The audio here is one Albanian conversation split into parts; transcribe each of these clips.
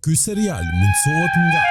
Ky serial mundësohet nga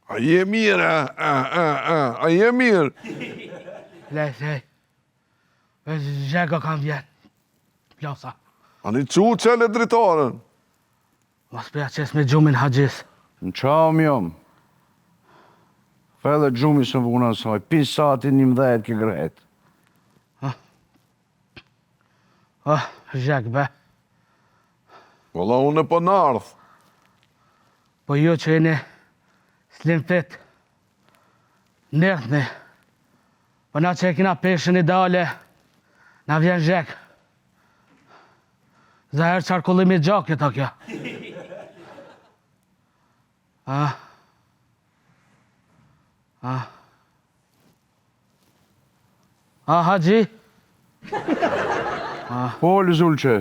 A je mirë, a je mirë? Lej. Zhego kam vjen. Plasa. A një qu qele dritarën? Mos përja qes me gjumin haqis. Në qam jom. Fele gjumi së vuna saj, pis sati 11 ke gret. Zheg be. Valla unë e po në ardhë. Po ju që jeni slim fit. Nërthni. Po na që e kina peshën ideale, na vjen zheg. Zaher qarkullimi gjakit o kjo. Haji? Po, Zulqe,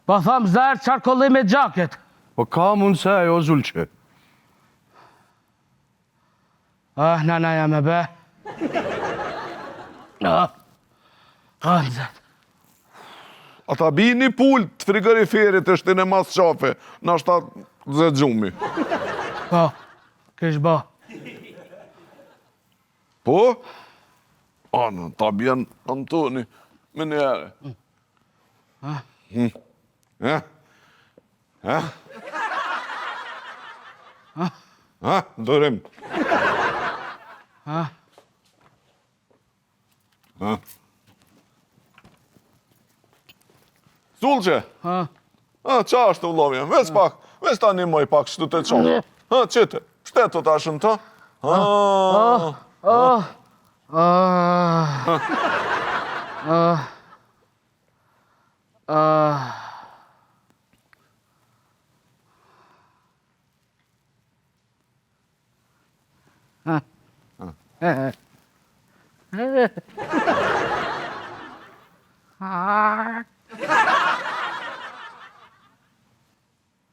Po tham zaher qarkullimi gjakit. po ka mundë se jo, Zulqe. Nana jam e be. Nëzët. Ata bi një pull të frigoriferit është në mas qafe, në ashta zë gjumi. Po, kish bo. Po? Anë, ta bjen Antoni, me njere. Dërim. Sulqe? Qa është të vlovja? Ves pak, ves ta një moj pak shtu të qonë. Qëte, shtetë të ashën të?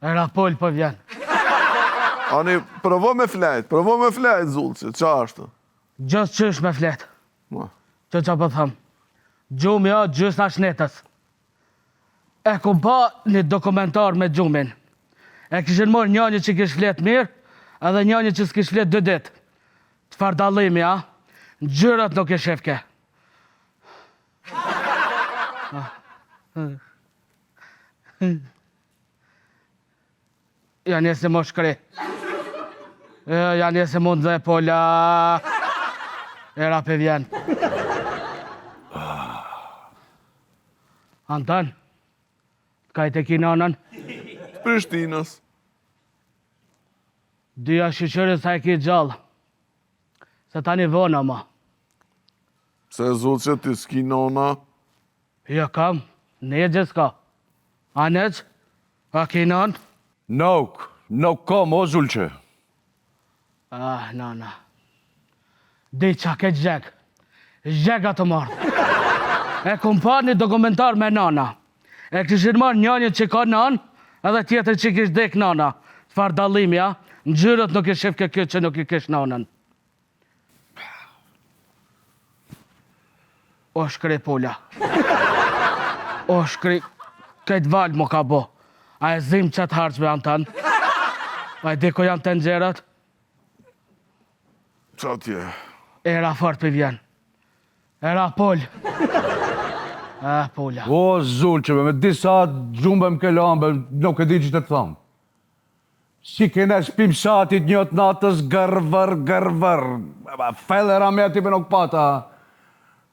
Era pol po vjen. Ani, provo me flejt, Zulqe, qa është? Gjës qysh me flet. Ma. Që po thëm. Gjumi o gjys në shnetës. E ku pa një dokumentar me gjumin. E kishin mor njënjë që kish flet mirë, edhe njënjë që s'kish flet 2 dit. Çfarë dallimi, a? Gjyrat nuk e shefke. Ja njëse më shkri. Ja njëse mund dhe pola. Era pe vjen. Anton, ka i te ki nanën? Prishtinës. Dyja shqyqyrit sa e ki gjallë. Se tani vona ma. Se Zulqe ti s'ki nona? Jo kam, negje s'ka. A negj? A ki non? Nuk kam, o Zulqe. Ah, nana. Di qa ke gjek. Gjeka të marrë. E kum pa një dokumentar me nana. E kishin marrë njënjë që ka nan, edhe tjetër që kish dek nana. Çfarë dallimi, ja? Në gjyrët nuk i shif ke kjo që nuk i kish nanën. O shkri pula. O shkri, këtë valë më ka bo. A e zim qatë harqme janë tanë. A e di ku janë të nxerat. Qa tje? Era fort për vjen. Era pol. Pula. O Zulqe, me disa gjumbe më kelambe, nuk e di që të thamë. Si kene shpim shatit njët natës gërvër. Felera me ati për nuk pata.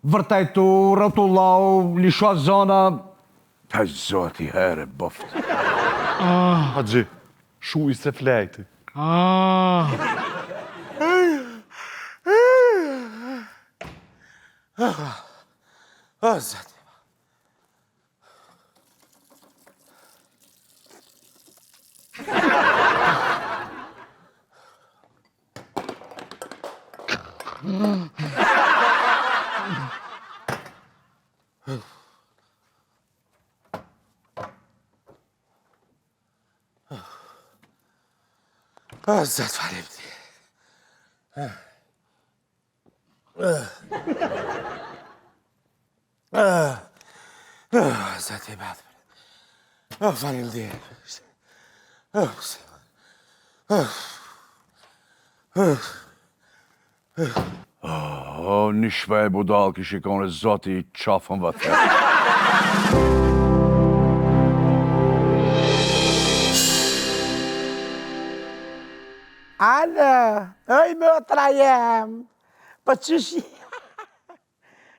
Vërtajtu, rëtullau, lisha zona. Ta zoti here, boft. Haxhi, shuj se flejti. O, zati. O, zat falemti. Zati bad. O, falemti. O, një shve e budal kështë i kone zoti i qafën vëtë. Alo, oj motra jem, po qyshi?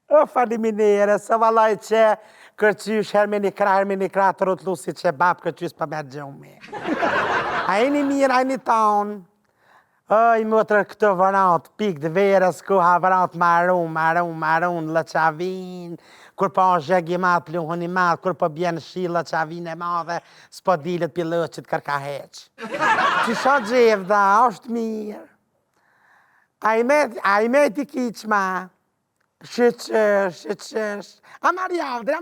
O faliminere, se valoj që kërqysh herë me një kra të rotlu si që babë kërqysh për me gjumi. A e një mirë, a e një tonë. Oj motra këtë vërat, pik të verës, ku ha vërat marun, lëqavin, kur po zhegi matë, luhën i matë, kur po bjenë shi lëqavin e madhe, s'po dilet për lëqit kërka heq. Që sho gjevda, është mirë. A i me ti kiqma, shqeqesh, a marjavdi.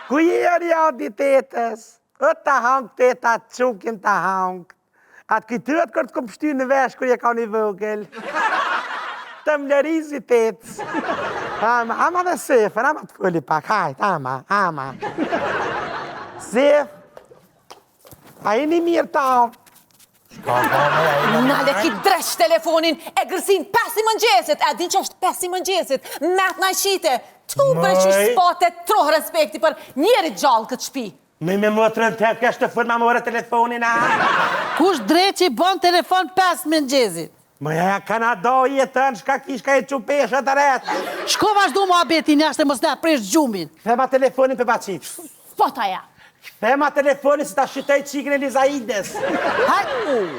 Ku je rjavdi tetës? O të hangë teta, qukin të hangë. Atë këtët kërë të kom pështy në vesh kërë je ka një vëgël. Të më lërizi tetës. Ama dhe Sefën, ama të fëlli pak, hajt, ama. Sef, a i një mirë tao. Nale ki dresh telefonin e gërsin 5 i mëngjesit, e din që është 5 i mëngjesit, met na shite, tu për që shpate troh respekti për njerit gjallë këtë shpi. Me motrën të kështë të fërma më orë telefonin, a? Kush drejt që i bon telefon 5 mëngjezit? Më ja kana do jetën, shka kishka e qupesha të retë. Shko vazhdu më abeti njashtë e mos ne apresh gjumin. Këthema telefonin për bacit. Po taja. Këthema telefonin si ta shqytej qikën e Lizaides.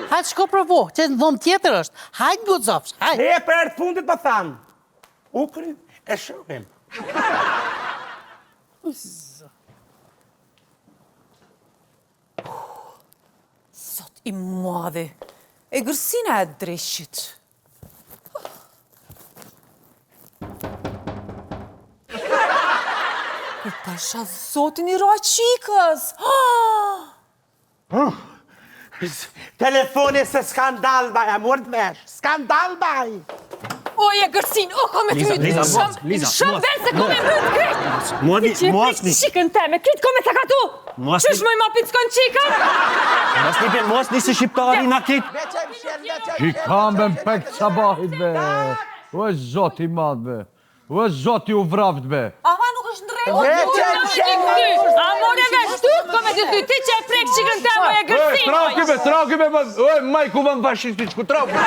Hajt shko provo, që në dhomë tjetër është. Hajt guzofsh, hajt. E për ertë fundit për thanë. Ukry, e shohim. Sot i madhe, e gërsina e dreshqit. Ku pasha zotin i ra qikës. Telefoni se skandal baj, a mërë të vesh. Skandal baj. O, e gërsin, o, kom e të mytë. Shumë ven se kom e mytë kryt. Ti që e prik qikën teme, kryt kom e të katu. Qysh më i ma pickon qikën? Mos nisi shqiptari na kit. Që kam be m'pekt sabahit be. O zoti madh be. O zoti u vraft be. Ama nuk është ndrejt. A more vesh ty, kom e të ty, ti që e prik qikën teme, e gërsin. Trauki be, oj, majku vëm vashit piçku, trauki.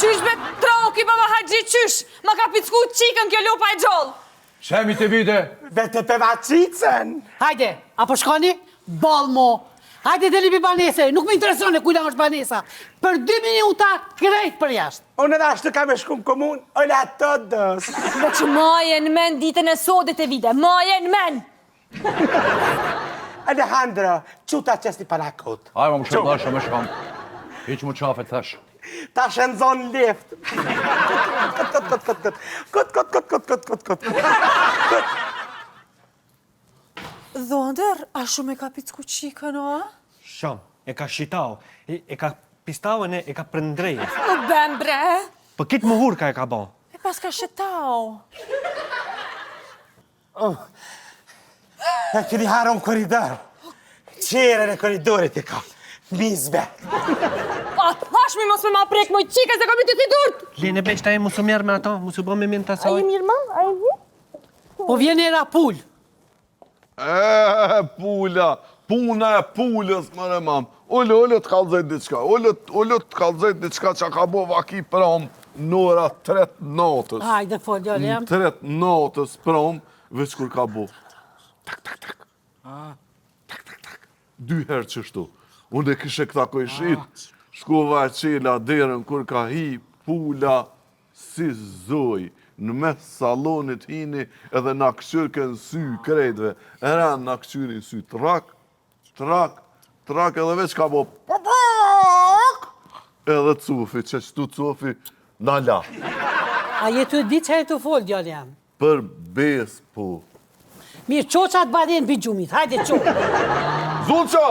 Qysh be trauki, baba Haxhi, qysh? Ma ka picku qikën kjo lupa e gjollë. Shemi të vite. Vete pe vacicën. Hajde, apo shkoni? Ball mo. Hajde deli pi banese, nuk më intereson e kujna është banesa. Për 2 minuta krejt për jashtë. Unë edhe ashtu kam e shku në komun, ole ato dës. Dhe që majen men ditën e sodit e vide, majen men! Alejandro, quta qesti para kot. Ajmo më shumë dasha, më shumë. Hiq më qafe thash. Ta shenzon lift. Kot. Dhonder, a shumë e ka picku qikën, o? Shumë, e ka shitau, e ka pistau e ka prëndrej. O ben bre! Për kitë më hurka e ka bon. E pas ka shitau. E kini haron koridor. Qere në koridorit e ka. Mizbe. A thash mi mos me ma prek moj qike se kam i të si durt! Lene beq ta e musu mjerë me ato, musu bo me mjën të asoj. mirë ma? A i mirë? Po vjen era pull. Puna e pulës, mëre mam. Ullë të kalëzajt diçka. Ullë të kalëzajt diçka që ka bo vaki prom në ora 3 natës. Hajde, fol, jole jam. 3 natës prom, veç kur ka bo. Tak. 2 herë qështu. Unë e kishe këta kojshit, shkova e qela derën kur ka hi pula si zoj. Në mes salonit hini edhe na këshyrke në sy krejtve. Eran na këshyri në sy trak, edhe veç ka bo papak! Edhe cufi, që qëtu cufi, na la. A jetu e di që e të fol, jole jam. Për bes po. Mirë, qoqat badin për gjumit, hajde qo. Zulqo!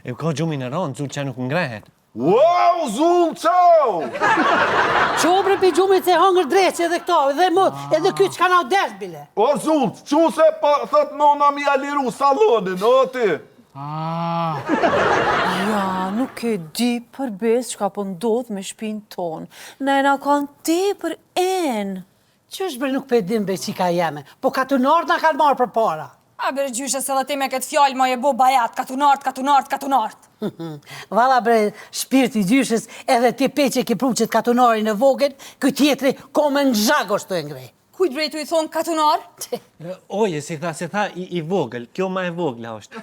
E ka gjumin e ronë, zulë që nuk ngrehet. Wow, Zulqo! Qobre për gjumit se hangër dreqë edhe këto, edhe mot, edhe kjo që ka na u desh bile. O Zulq, që se thët nona mi a liru salonin, o ti? Ja, nuk e di për bes që ka po ndodh me shpin ton. Ne na kanë ti për en. Qësh bre nuk pedim bre qika jeme, po katunart na kanë marrë për para. A bre gjyshe se dhe ti me këtë fjallë ma je bo bajat, katunart. Vala bre shpirti gjyshes edhe ti peqe ke pru që të katunarin e vogën, këtë tjetri kome në zhagos të ngrej. Kujt bre tu i thonë katunar? Oje, se tha i vogël, kjo ma e vogla është.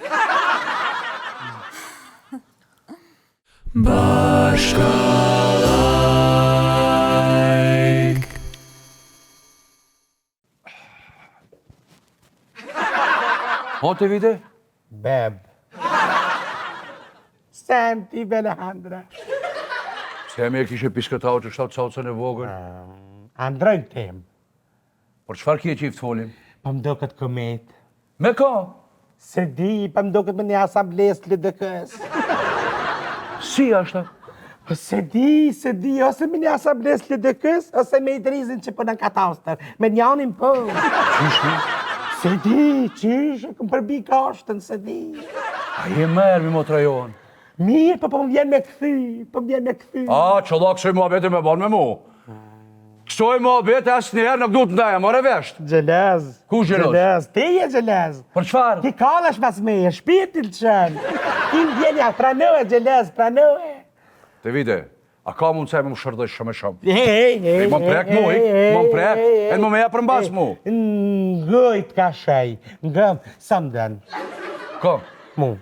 Po të vide? Beb. Senti, Alejandra. Se me e kishe piskëtau që shtatë saucën e vogën. Androjnë tem. Por qëfar kje që i folim? Pa më do këtë komet. Me ka? Se di, pa më do këtë me një asambles të LDK-s. Si ashtë? Po se di, ose me një asambles të LDK-s, ose me i drizin që për në katastër. Me njanin po. Qishni? Se di, qish, e këm përbi kashtën, se di. A je merë mi mot rajon? Mirë, po më vjen me këthy, A, qëlla kësoj mua bete me banë me mu. Kësoj mua bete asë njerë nuk du të ndaja, more veshtë. Gjelez. Ku gjelosh? Ti je gjelez. Për qëfar? Ti kallash mas me, shpirtin të qënë. Ti në djenja, pranohe, gjelez, pranohe. Të vide, a ka mundë se me më shërdoj shumë e shumë? Hey, Më prek mu, më prek, e në më meja për mbas mu. Ngëjt ka shej, ngëm, samden. Ka? Mu.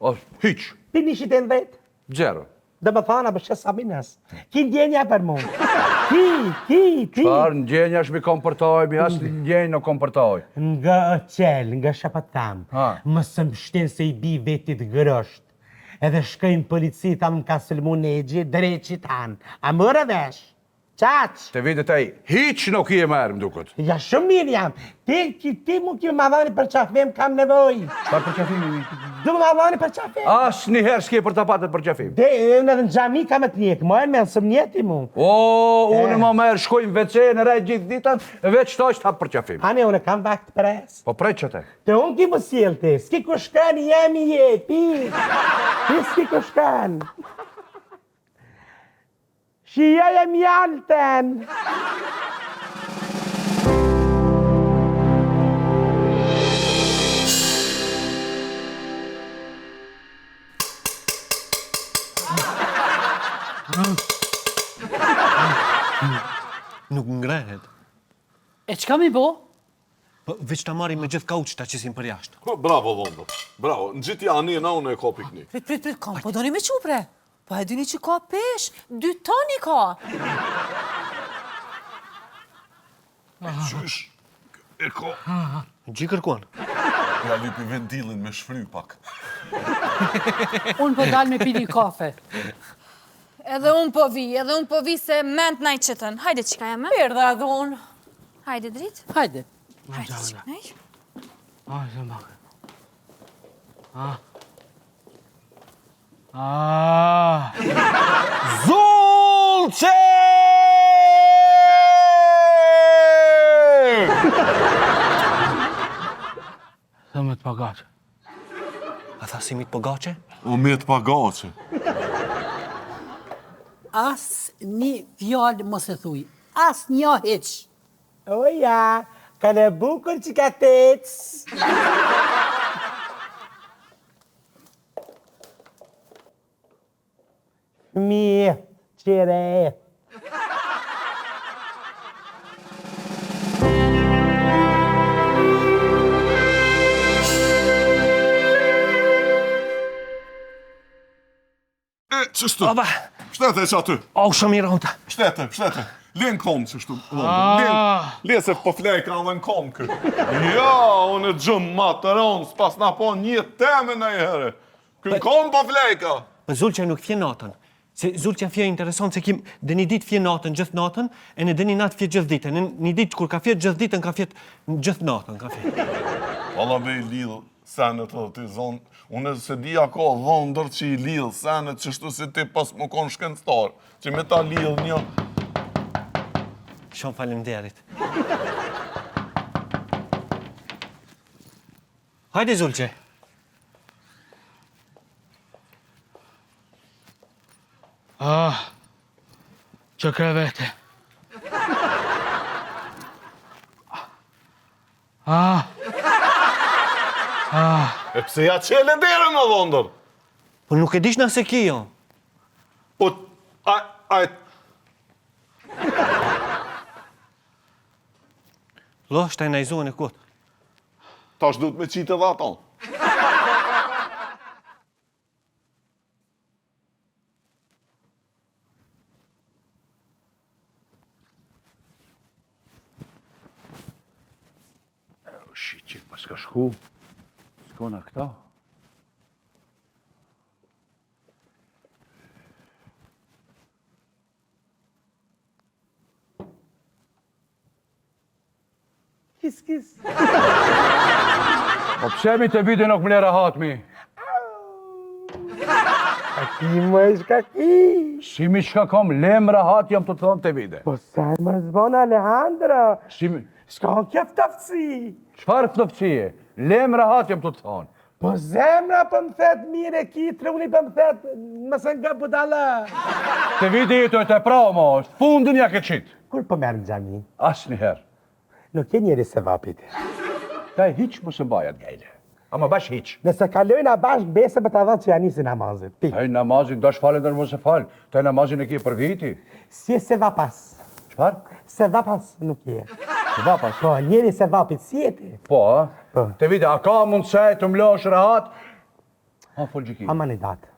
O, hiq, Ti nishit e në vetë. gjerë. Dhe më thana bëshë sabinas. Ki ndjenja për mu. Ti. Qëfar në gjenja shmi komportoj, mi asë në gjenja në komportoj. Nga qel, nga shapatam. Ha. Mësë më shten se i bi vetit grosht. Edhe shkojnë polici ta më ka sëlmu negji, dreqit hanë. A mërë vesh? Qaq? Të vide taj, hiq nuk i e merë, më duket. Ja shumë mirë jam. Ti mu kjo ma dhani për qafim, kam nevoj. Qëfar për qafimi? Du ma dhani për qafim. Asë një herë s'ke për të patët për qafim. Dhe, edhe në gjami kam të njekë, mojnë me nësëm njeti mu. O, unë ma merë shkojnë WC në rejtë gjithë ditën, veç të është hapë për qafim. Hane, unë kam vakt pres. Po prej që te? Të unë ki më sjellë ti, s'ki ku shkan jemi jeti. Ti s'ki ku shkan. Shia e mjalten. Nuk ngrehet. E qka mi bo? Po, veç ta marrim me gjithë kauçta që sin për jashtë. Bravo, Vondër. Bravo. Në gjithë janë na unë e ka piknik. Prit, kam, po doni me qupre? Po e dini që ka pesh, 2 toni ka. Qysh? E ka. Gjikër kuan. Ja lipi ventilin me shfry pak. Unë po dal me pini kafe. Edhe unë po vi se ment na i qëtën. Hajde qika jeme. Erdha edhe unë. Hajde drit. Hajde. Hajde qika nej. Hajde, mbake. Zulqe! Dhe me të pagache. A tha si mit pogaçe? O me të pagace. As një fjallë mos e thuj. As një heq. Oja, ka në bukur që ka tec. Mirë, qire. Qështu? Aba, Shtete që aty. au shumë i rënta. Shtete. Len kom qështu. Le se po flej ka dhe në kom kë. Ja, unë e gjëmë ma të rënë, s'pas na po një teme në i herë. Kën kom po flej ka. Po Zulqe nuk fje natën. Se Zulqe fje interesant se kim dhe një ditë fje natën, gjithë natën, e në dhe një natë fje gjithë ditën. Një ditë kur ka fje gjithë ditën, ka fje gjithë natën, ka fje. Valla me i lidhë senet të ty zonë. Unë se dia ka dhondër që i lidhë senet qështu si ti pas më konë shkencëtar. Që me ta lidhë një... Shumë faleminderit. Hajde Zulqe. Që krevete. E pse ja qele derën o dhondër? Po nuk e dish nëse ki jo. Po, Lo, shtaj na i zonë e kot. tash du të me qitë edhe ato. Shqit, pas ka shku. S'kona këta. Kis. Po pse mi të vite nuk më rahat mi? A ki më shka ki. Si mi shka kom lem rahat jam të thonë të vite. Po sa më zbon Alejandro. Si mi... Shka në kjeftafësi. Qfar ftofësie? Lem rahat jam të thonë. Po zemra për më thet mire ki, truni për më thet, mësë nga budala. Të vite jetu e të pra, mo, fundin ja ke qitë. Kur për merë në gjami? As njëherë. Nuk e njeri se vapit. Ta e hiq më së bajat gajle. Ama bash hiq. Nëse kalojnë a bashkë bese për të dhanë që janë nisi namazit. Pi. Taj namazin, dash falen dhe mos e fal. Taj namazin e ki për viti. Si e se vapas. Qfar? Se vapas nuk je. Se vapas? Po, njeri se vapit, si e ti? Po, a? Po. Të vite, a ka mundësej të mlosh rahat? A, fol gjiki. Ama në datë.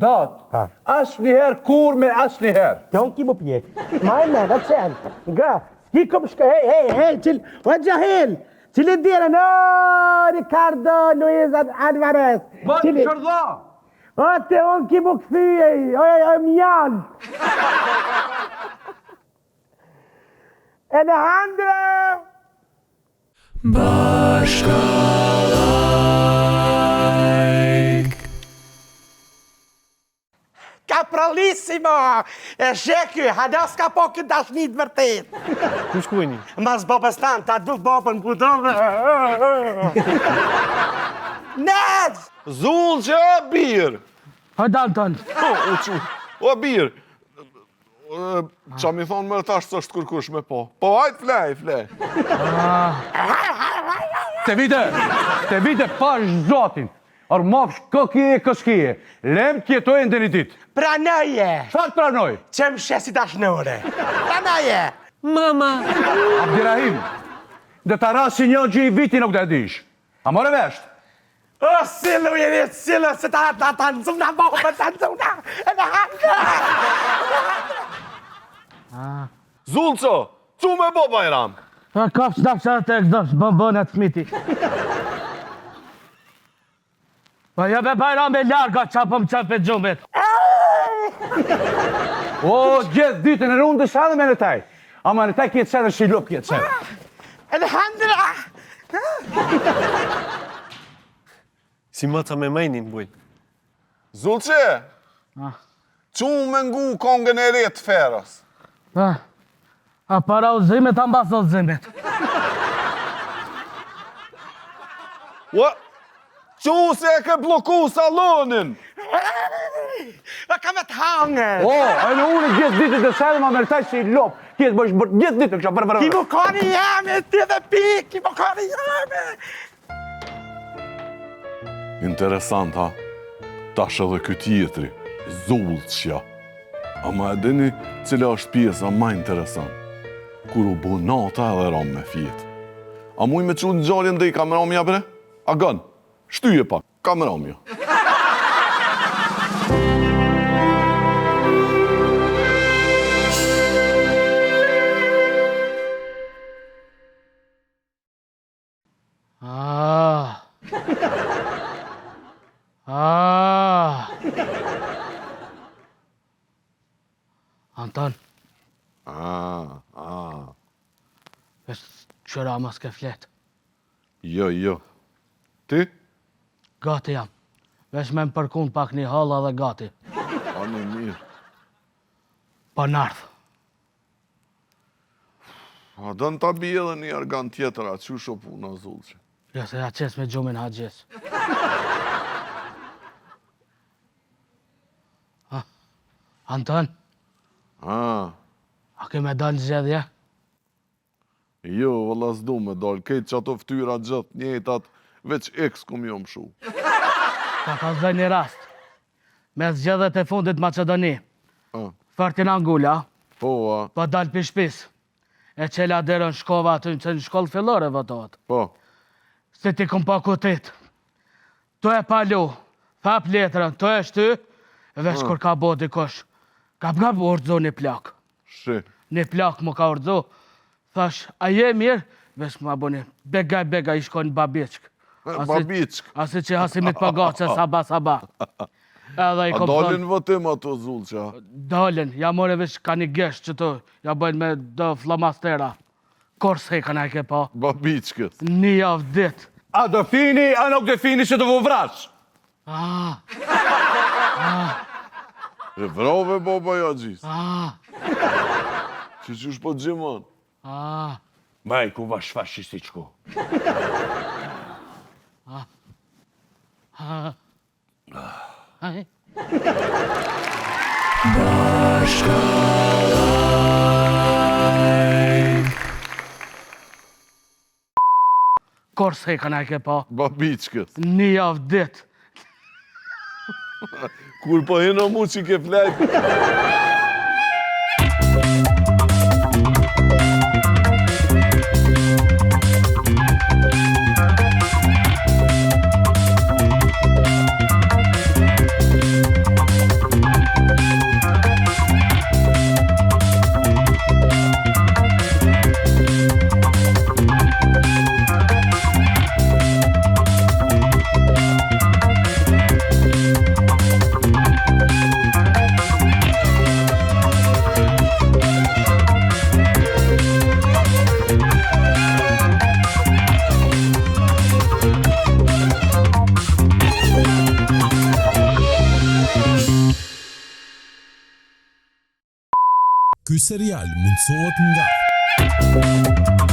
Dat? Ha. As njëherë, kur me as njëherë. Kjo në ki më pjek. Ma e me, dhe qenë. Nga, ki kom shka, hej, qil, o gjahil. Qili dire, no, Ricardo Luis Alvarez. Ma të shërdha! O, te unë ki më këthyje, o mjanë. Alejandro! Capralissimo! E sheky, hada s'ka po këtë dashnit vërtet. Ku shkuini? Mas babës tanë, ta du babën budove. Ned! Zullë që e birë! Hajde Anton. O birë! Qa mi thonë më tash që është kërkush me po. Po, hajtë flej. Të vite pash zotin. Orë mafsh këkije e këskije. Lem tjetojnë dhe një ditë. Pranoje! Sa të pranoj? Që më shesi dashnore. Pranoje! Mama! Abdirahim, Dhe ta rasi një gjë i viti nuk dhe dish. A more vesht? O, silu jeni, silu, se ta nëzuna bobë, ta nëzuna, e në hangë. Zulqo, cu me bo Bajram. Pa kap që që të egzosh, bëbën e të smiti. Pa jebe Bajram me larga qapëm qapë e gjumit. O, gjithë ditën e unë dësha dhe me në taj. Ama në taj kjetë se dhe shilop kjetë se. E në hangë. Si maca me majnin, buj. Zulqe, cu me ngu kongën e retë ferës. A para uzimit, a mbas uzimit. Ua, cu se e ke bloku salonin. A ka me të hangë. O, e në unë gjithë ditën dësha dhe ma me në taj shilop. Kjetë bësh gjithë ditën kësha bërë. Ki mu koni jemi, ti dhe pik, ki mu koni jemi. Interesant, ha? Tash edhe këtë tjetri, Zulqja. Ama e dini cila është pjesa ma interesant. Kur u bu nata edhe ram me fjetë. A muj me qunë gjallin dhe i kameramja bre? A gën, shtyje pak, kameramja. Anton, vesh qëra ma s'ke flet. Jo. Ti? Gati jam. Vesh me më përkun pak një halla dhe gati. A një mirë. Pa nardh. A dënë ta bie edhe një argan tjetër, a që shopu në Zulqe? Jo se ja qes me gjumin ha gjes. Anton, a ke me dalë zgjedhje? Jo, vëlla s'du me dalë, kejtë që ato ftyra gjithë njëtat, veç eks ku m'jo më shu. Ka kalzoj një rast. Me zgjedhjet e fundit Macedoni. Fartin Angula, Po, pa dalë për shpis. E qela derën shkova aty që në shkollë fillore votohet. po. Se ti këm pa kutit. To e palu, fap letrën, to e shty, veç kur ka bo dikosh. Ka urdzu një plak. Shi. Një plak mu ka urdzu. Thash, a je mirë? Veç ma bo një bega i shkojnë babiçk. Babiçk. Asi që hasimit pagace saba. Edhe i A kom dalin thonë, vëtim ato Zulqja? dalin, ja more veç ka një gesht që të, ja bëjnë me do flamastera. Kors hekën e ke pa. Babiçkës. Një javë dit. A do fini, a nuk do fini që të vë vrash. E vrave baba ja gjisë. Që qysh po gjimon? Maj, ku vash fashisti qko. Kors hekën e ke pa. Babiçkës. Një javë dit. Kur po hino mu që ke flajt. Ky serial mundësohet nga